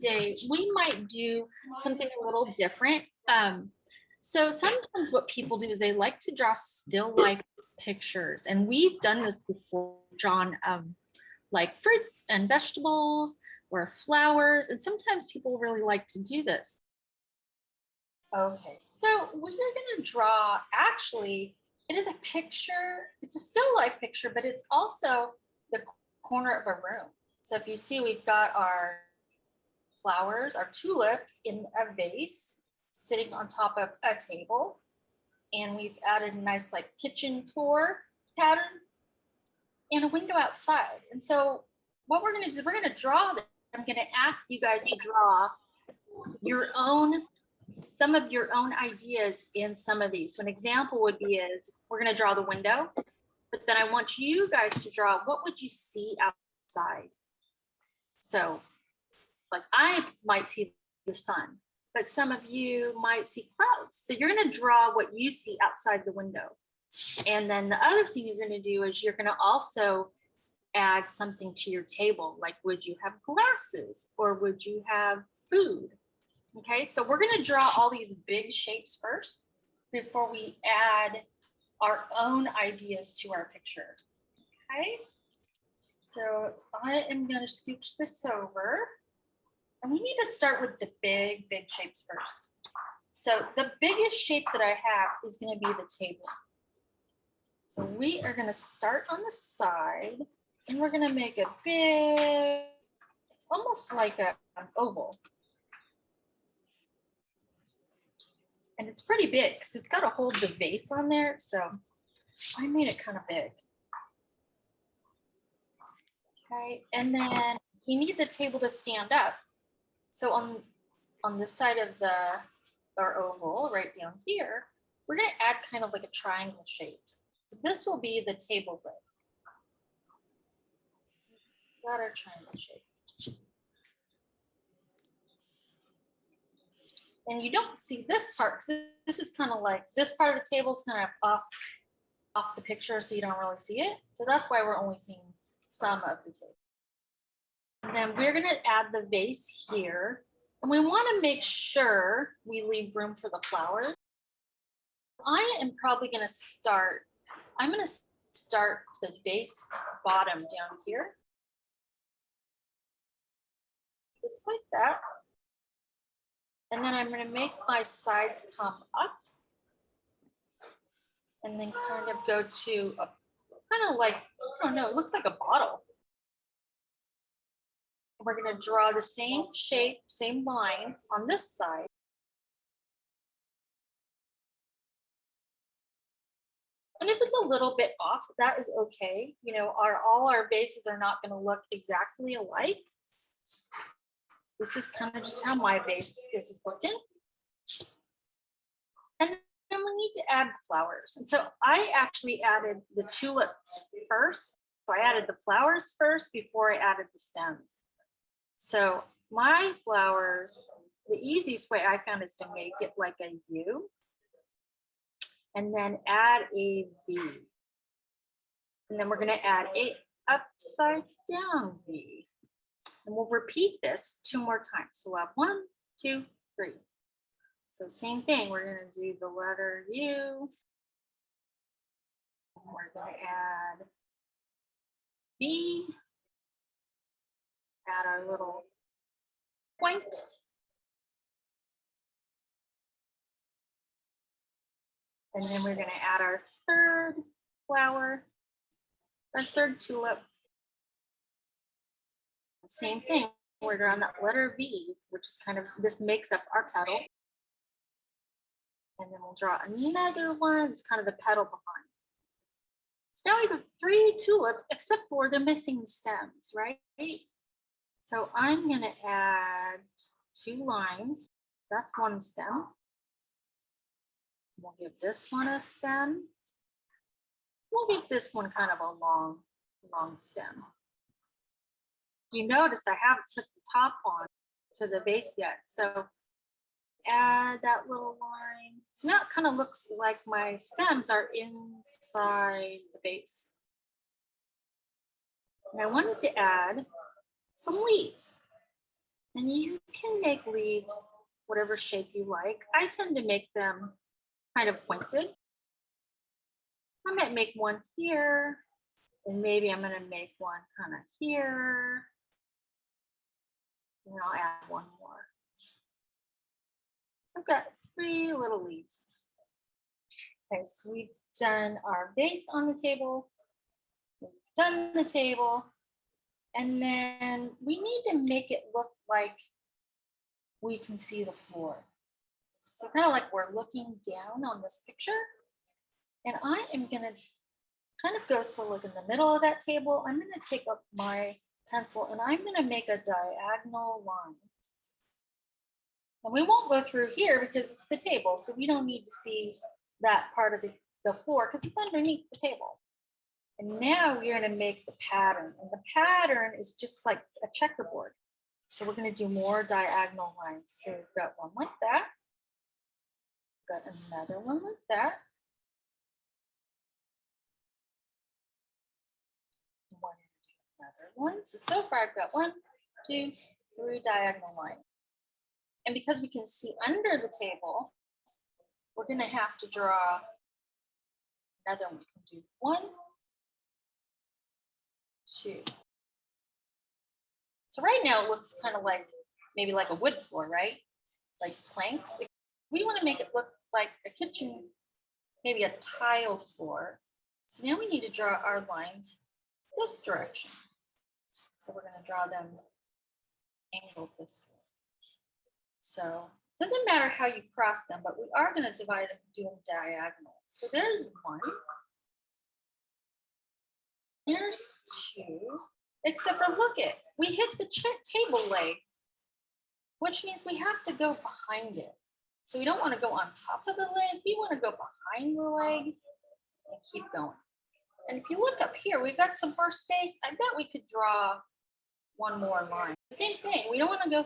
Today, we might do something a little different. So sometimes what people do is they like to draw still life pictures, and we've done this before, drawn like fruits and vegetables or flowers, and sometimes people really like to do this. Okay, so what you're going to draw, actually, it is a picture. It's a still life picture, but it's also the corner of a room. So if you see, we've got our flowers, our tulips in a vase sitting on top of a table. And we've added a nice like kitchen floor pattern and a window outside. And so what we're going to do is we're going to draw this. I'm going to ask you guys to draw your own, some of your own ideas in some of these. So an example would be is we're going to draw the window, but then I want you guys to draw what would you see outside. So like I might see the sun, but some of you might see clouds. So you're going to draw what you see outside the window. And then the other thing you're going to do is you're going to also add something to your table. Like, would you have glasses or would you have food? Okay, so we're going to draw all these big shapes first before we add our own ideas to our picture. Okay, so I am going to scooch this over. And we need to start with the big shapes first. So the biggest shape that I have is going to be the table. So we are going to start on the side and we're going to make a big, it's almost like an oval. And it's pretty big because it's got to hold the vase on there. So I made it kind of big. Okay, and then we need the table to stand up. So on this side of our oval, right down here, we're going to add kind of like a triangle shape. So this will be the table lid. Got our triangle shape. And you don't see this part because this is kind of like, this part of the table is kind of off the picture, so you don't really see it. So that's why we're only seeing some of the table. And then we're going to add the vase here. And we want to make sure we leave room for the flowers. I am probably going to start, I'm going to start the vase bottom down here. Just like that. And then I'm going to make my sides come up. And then kind of go to a, kind of like, I don't know, it looks like a bottle. We're going to draw the same shape, same line on this side. And if it's a little bit off, that is okay. You know, all our bases are not going to look exactly alike. This is kind of just how my base is looking. And then we need to add the flowers. And so I actually added the tulips first. So I added the flowers first before I added the stems. So my flowers, the easiest way I found is to make it like a U and then add a V. And then we're going to add a upside down V. And we'll repeat this 2 more times. So we'll have 1, 2, 3. So same thing, we're going to do the letter U. And we're going to add V. Add our little point. And then we're going to add our third flower, our third tulip. Same thing, we're drawing that letter V, which is kind of, this makes up our petal. And then we'll draw another one, it's kind of the petal behind. So now we have 3 tulips, except for they're missing the stems, right? So I'm going to add 2 lines. That's 1 stem. We'll give this one a stem. We'll give this one kind of a long stem. You noticed I haven't put the top on to the base yet. So add that little line. So now it kind of looks like my stems are inside the base. And I wanted to add some leaves. And you can make leaves whatever shape you like. I tend to make them kind of pointed. I might make one here, and maybe I'm going to make one kind of here. And I'll add one more. So I've got 3 little leaves. Okay, so we've done our base on the table. We've done the table. And then we need to make it look like we can see the floor. So kind of like we're looking down on this picture. And I am going to kind of go so look in the middle of that table. I'm going to take up my pencil and I'm going to make a diagonal line. And we won't go through here because it's the table, so we don't need to see that part of the floor because it's underneath the table. And now we're going to make the pattern. And the pattern is just like a checkerboard. So we're going to do more diagonal lines. So we've got one like that. Got another one like that. One, another one. So far I've got 1, 2, 3 diagonal lines. And because we can see under the table, we're going to have to draw another one. We can do 1, 2. So right now it looks kind of like maybe like a wood floor, right? Like planks. We want to make it look like a kitchen, maybe a tiled floor. So now we need to draw our lines this direction. So we're going to draw them angled this way. So it doesn't matter how you cross them, but we are going to divide them, do them diagonal. So there's 1. There's 2. Except for look it, we hit the table leg, which means we have to go behind it. So we don't want to go on top of the leg. We want to go behind the leg and keep going. And if you look up here, we've got some more space. I bet we could draw one more line. Same thing. We don't want to go